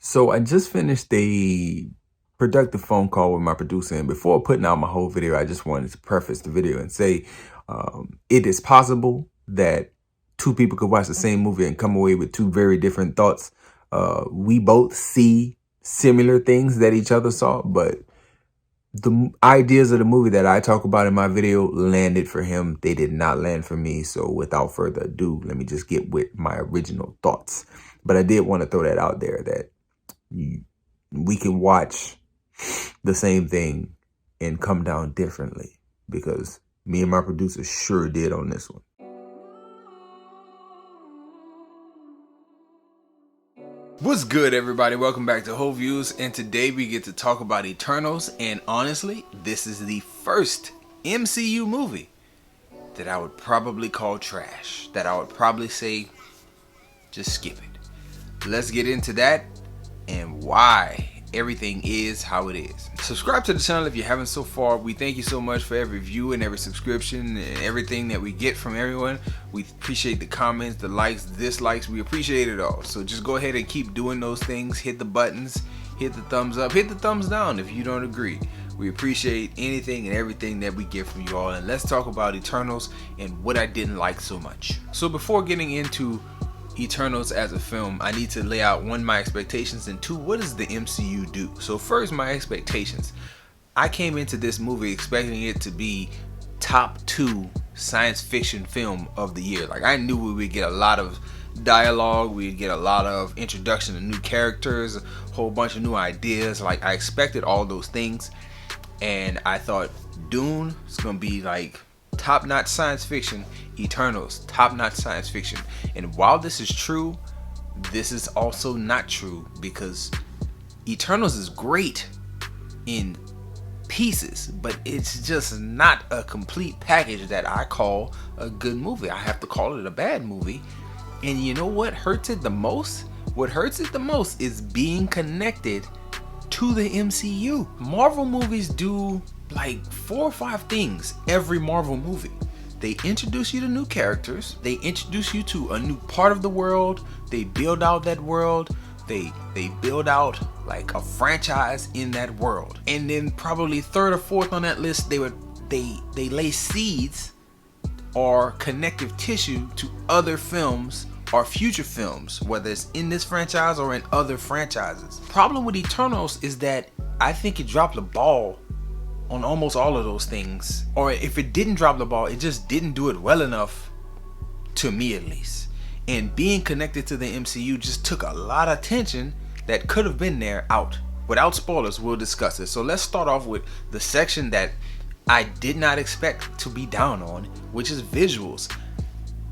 So I just finished a productive phone call with my producer, and before putting out my whole video, I just wanted to preface the video and say it is possible that two people could watch the same movie and come away with two very different thoughts. We both see similar things that each other saw, but the ideas of the movie that I talk about in my video landed for him. They did not land for me. So without further ado, let me just get with my original thoughts. But I did want to throw that out there that we can watch the same thing and come down differently, because me and my producer sure did on this one. What's good, everybody? Welcome back to Whole Views, and today we get to talk about Eternals. And honestly, this is the first MCU movie that I would probably call trash, that I would probably say just skip it. Let's get into that and why everything is how it is. Subscribe to the channel if you haven't so far. We thank you so much for every view and every subscription and everything that we get from everyone. We appreciate the comments, the likes, dislikes. We appreciate it all. So just go ahead and keep doing those things. Hit the buttons, hit the thumbs up, hit the thumbs down if you don't agree. We appreciate anything and everything that we get from you all. And let's talk about Eternals and what I didn't like so much. So before getting into Eternals as a film, I need to lay out one, my expectations, and two, what does the MCU do? So first, my expectations. I came into this movie expecting it to be top 2 science fiction film of the year. Like, I knew we would get a lot of dialogue, we'd get a lot of introduction to new characters, a whole bunch of new ideas. Like, I expected all those things, and I thought Dune is gonna be like top-notch science fiction. Eternals, top-notch science fiction. And while this is true, this is also not true, because Eternals is great in pieces, but it's just not a complete package that I call a good movie. I have to call it a bad movie. And you know what hurts it the most? What hurts it the most is being connected to the MCU. Marvel movies do like 4 or 5 things every Marvel movie. They introduce you to new characters, they introduce you to a new part of the world, they build out that world, they build out like a franchise in that world. And then probably 3rd or 4th on that list, they lay seeds or connective tissue to other films or future films, whether it's in this franchise or in other franchises. Problem with Eternals is that I think it dropped the ball on almost all of those things. Or if it didn't drop the ball, it just didn't do it well enough, to me at least. And being connected to the MCU just took a lot of tension that could have been there out. Without spoilers, we'll discuss it. So let's start off with the section that I did not expect to be down on, which is visuals.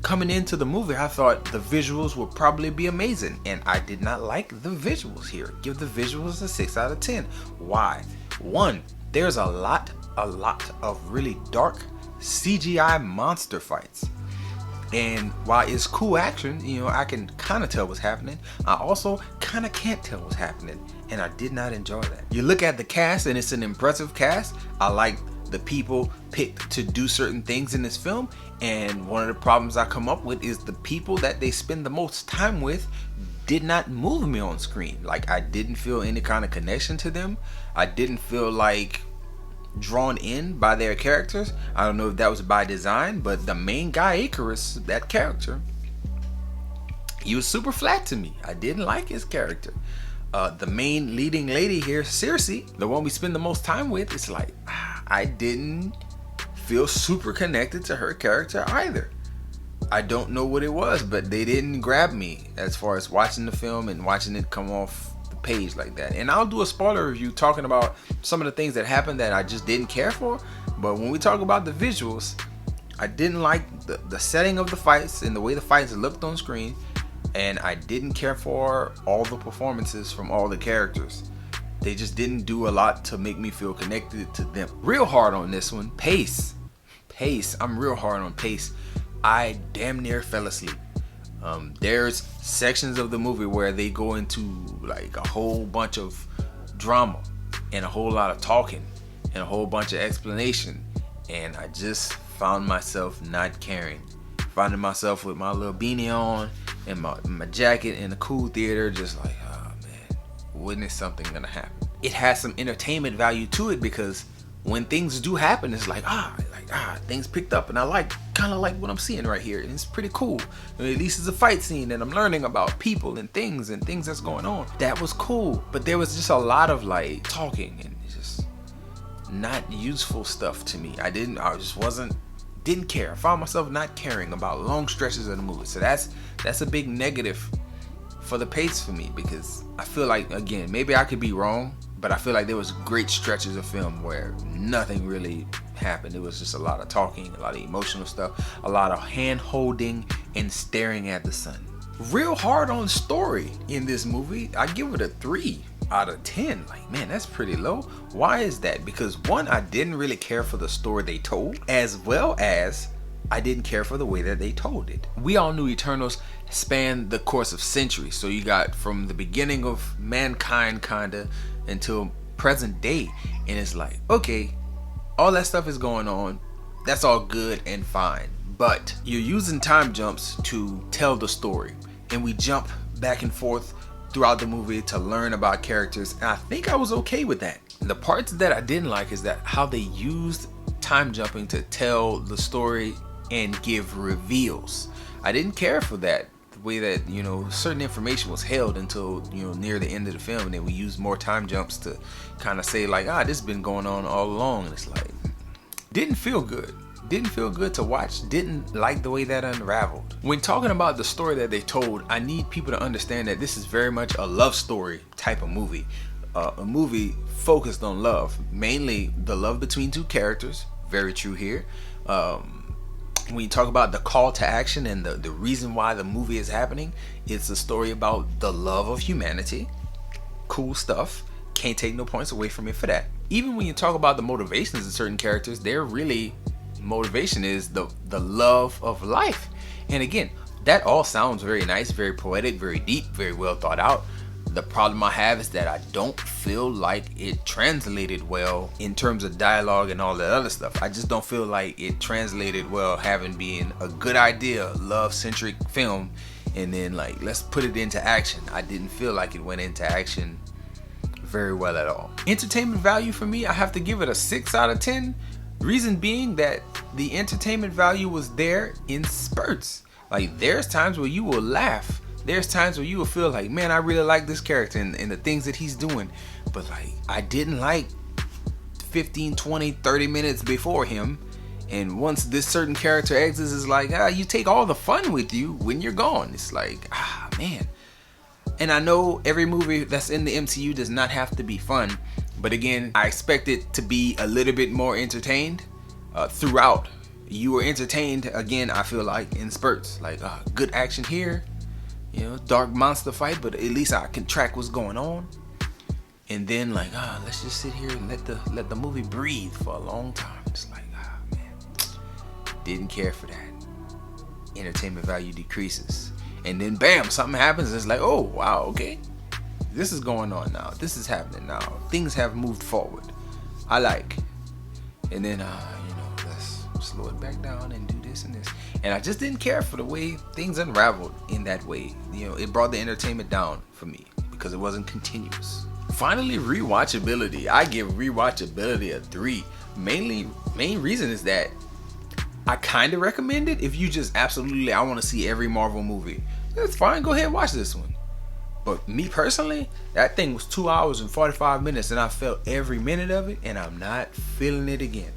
Coming into the movie, I thought the visuals would probably be amazing, and I did not like the visuals here. Give the visuals a 6 out of 10. Why? 1, there's a lot of really dark CGI monster fights. And while it's cool action, you know, I can kind of tell what's happening, I also kind of can't tell what's happening, and I did not enjoy that. You look at the cast, and it's an impressive cast. I like the people picked to do certain things in this film, and one of the problems I come up with is the people that they spend the most time with did not move me on screen. Like, I didn't feel any kind of connection to them. I didn't feel like drawn in by their characters. I don't know if that was by design, but the main guy, Icarus, that character, he was super flat to me. I didn't like his character. The main leading lady here, Cersei, the one we spend the most time with, it's like, I didn't feel super connected to her character either. I don't know what it was, but they didn't grab me as far as watching the film and watching it come off the page like that. And I'll do a spoiler review talking about some of the things that happened that I just didn't care for. But when we talk about the visuals, I didn't like the setting of the fights and the way the fights looked on screen. And I didn't care for all the performances from all the characters. They just didn't do a lot to make me feel connected to them. Real hard on this one. Pace. I'm real hard on pace. I damn near fell asleep. There's sections of the movie where they go into like a whole bunch of drama and a whole lot of talking and a whole bunch of explanation, and I just found myself not caring. Finding myself with my little beanie on and my jacket in the cool theater, just like, oh man, when is something gonna happen? It has some entertainment value to it because when things do happen, it's like things picked up, and I kind of like what I'm seeing right here, and it's pretty cool. At least it's a fight scene, and I'm learning about people and things that's going on. That was cool, but there was just a lot of like talking and just not useful stuff to me. Didn't care. I found myself not caring about long stretches of the movie, so that's a big negative for the pace for me, because I feel like, again, maybe I could be wrong, but I feel like there was great stretches of film where nothing really happened. It was just a lot of talking, a lot of emotional stuff, a lot of hand holding and staring at the sun. Real hard on story in this movie. I give it a 3 out of 10. Like, man, that's pretty low. Why is that? Because one, I didn't really care for the story they told, as well as I didn't care for the way that they told it. We all knew Eternals spanned the course of centuries. So you got from the beginning of mankind kinda until present day. And it's like, okay, all that stuff is going on. That's all good and fine. But you're using time jumps to tell the story. And we jump back and forth throughout the movie to learn about characters. And I think I was okay with that. The parts that I didn't like is that how they used time jumping to tell the story and give reveals. I didn't care for that. The way that, you know, certain information was held until, you know, near the end of the film, and then we used more time jumps to kind of say like, this has been going on all along. And it's like, didn't feel good. Didn't feel good to watch. Didn't like the way that unraveled. When talking about the story that they told, I need people to understand that this is very much a love story type of movie. A movie focused on love, mainly the love between two characters. Very true here. When you talk about the call to action and the reason why the movie is happening, it's a story about the love of humanity. Cool stuff. Can't take no points away from it for that. Even when you talk about the motivations of certain characters, their really motivation is the love of life. And again, that all sounds very nice, very poetic, very deep, very well thought out. The problem I have is that I don't feel like it translated well in terms of dialogue and all that other stuff. I just don't feel like it translated well, having been a good idea, love-centric film, and then like, let's put it into action. I didn't feel like it went into action very well at all. Entertainment value for me, I have to give it a 6 out of 10. Reason being that the entertainment value was there in spurts. Like, there's times where you will laugh. There's times where you will feel like, man, I really like this character and the things that he's doing. But like, I didn't like 15, 20, 30 minutes before him. And once this certain character exits, it's like, you take all the fun with you when you're gone. It's like, man. And I know every movie that's in the MCU does not have to be fun. But again, I expect it to be a little bit more entertained throughout. You were entertained, again, I feel like, in spurts. Like, good action here. You know, dark monster fight, but at least I can track what's going on. And then like, let's just sit here and let the movie breathe for a long time. It's like, man, didn't care for that. Entertainment value decreases. And then bam, something happens. And it's like, oh wow, okay, this is going on now. This is happening now. Things have moved forward. I like. And then let's slow it back down and do this and this. And I just didn't care for the way things unraveled in that way. You know, it brought the entertainment down for me because it wasn't continuous. Finally, rewatchability. I give rewatchability a 3. Main reason is that I kind of recommend it if you just absolutely, I want to see every Marvel movie. That's fine, go ahead and watch this one. But me personally, that thing was 2 hours and 45 minutes and I felt every minute of it, and I'm not feeling it again.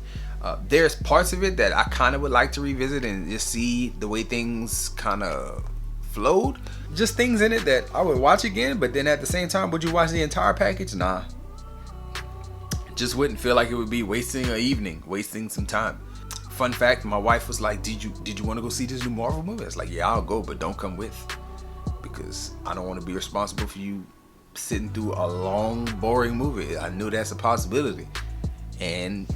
There's parts of it that I kind of would like to revisit and just see the way things kind of flowed. Just things in it that I would watch again, but then at the same time, would you watch the entire package? Nah. Just wouldn't feel like it would be wasting an evening, wasting some time. Fun fact, my wife was like, did you want to go see this new Marvel movie? I was like, yeah, I'll go, but don't come with. Because I don't want to be responsible for you sitting through a long, boring movie. I knew that's a possibility. And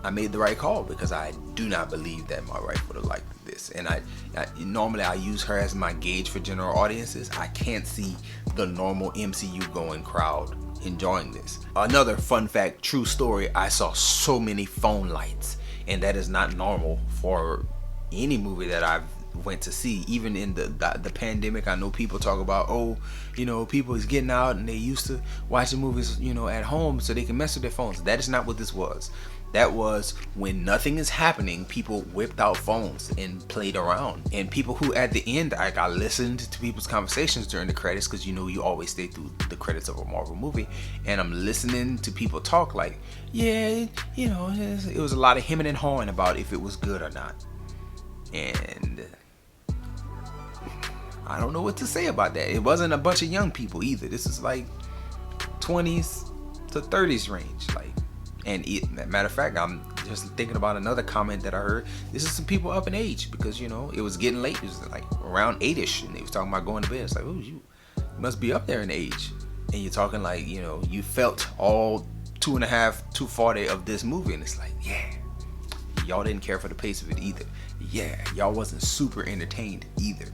I made the right call because I do not believe that my wife would have liked this. And I normally I use her as my gauge for general audiences. I can't see the normal MCU going crowd enjoying this. Another fun fact, true story, I saw so many phone lights, and that is not normal for any movie that I've went to see. Even in the pandemic, I know people talk about, oh, you know, people is getting out and they used to watching movies, you know, at home so they can mess with their phones. That is not what this was. That was when nothing is happening, people whipped out phones and played around. And people who at the end, like, I listened to people's conversations during the credits, because you know you always stay through the credits of a Marvel movie, and I'm listening to people talk like, yeah, you know, it was a lot of hemming and hawing about if it was good or not. And I don't know what to say about that. It wasn't a bunch of young people either. This is like 20s to 30s range, like. And matter of fact, I'm just thinking about another comment that I heard. This is some people up in age, because, you know, it was getting late. It was like around 8ish, and they was talking about going to bed. It's like, oh, you must be up there in age. And you're talking like, you know, you felt all 2.5, 240 of this movie, and it's like, yeah, y'all didn't care for the pace of it either. Yeah, y'all wasn't super entertained either.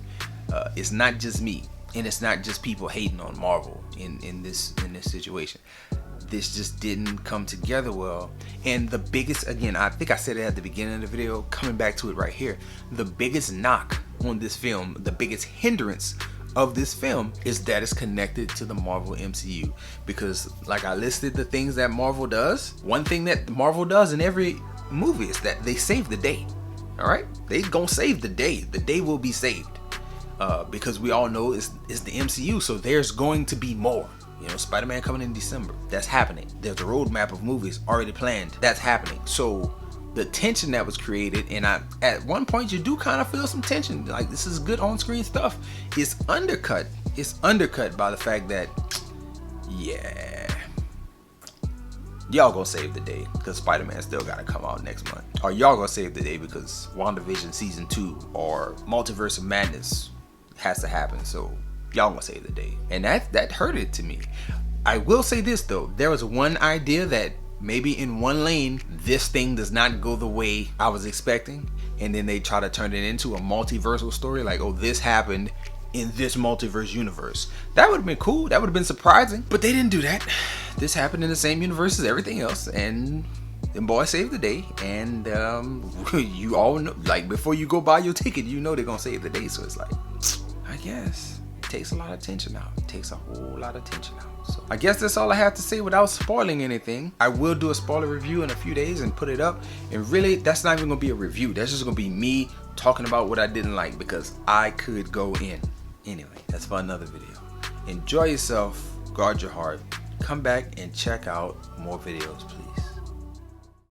It's not just me, and it's not just people hating on Marvel in this situation. This just didn't come together well. And the biggest, again, I think I said it at the beginning of the video, coming back to it right here, the biggest knock on this film, the biggest hindrance of this film, is that it's connected to the Marvel MCU. Because like I listed the things that Marvel does, one thing that Marvel does in every movie is that they save the day. All right, they gonna save the day. The day will be saved, because we all know it's the MCU, so there's going to be more. You know, Spider-Man coming in December. That's happening. There's a roadmap of movies already planned. That's happening. So the tension that was created, and at one point you do kind of feel some tension. Like, this is good on-screen stuff. It's undercut. It's undercut by the fact that, yeah, y'all gonna save the day because Spider-Man still gotta come out next month. Or y'all gonna save the day because WandaVision Season 2 or Multiverse of Madness has to happen. So y'all gonna save the day. And that hurt it to me. I will say this though, there was one idea that maybe in one lane this thing does not go the way I was expecting, and then they try to turn it into a multiversal story, like, oh, this happened in this multiverse universe. That would have been cool. That would have been surprising, but they didn't do that. This happened in the same universe as everything else, and them boys saved the day. And you all know, like, before you go buy your ticket, you know they're gonna save the day. So it's like, I guess takes a lot of tension out. It takes a whole lot of tension out. So I guess that's all I have to say without spoiling anything. I will do a spoiler review in a few days and put it up. And really, that's not even gonna be a review. That's just gonna be me talking about what I didn't like, because I could go in. Anyway, that's for another video. Enjoy yourself. Guard your heart. Come back and check out more videos, please.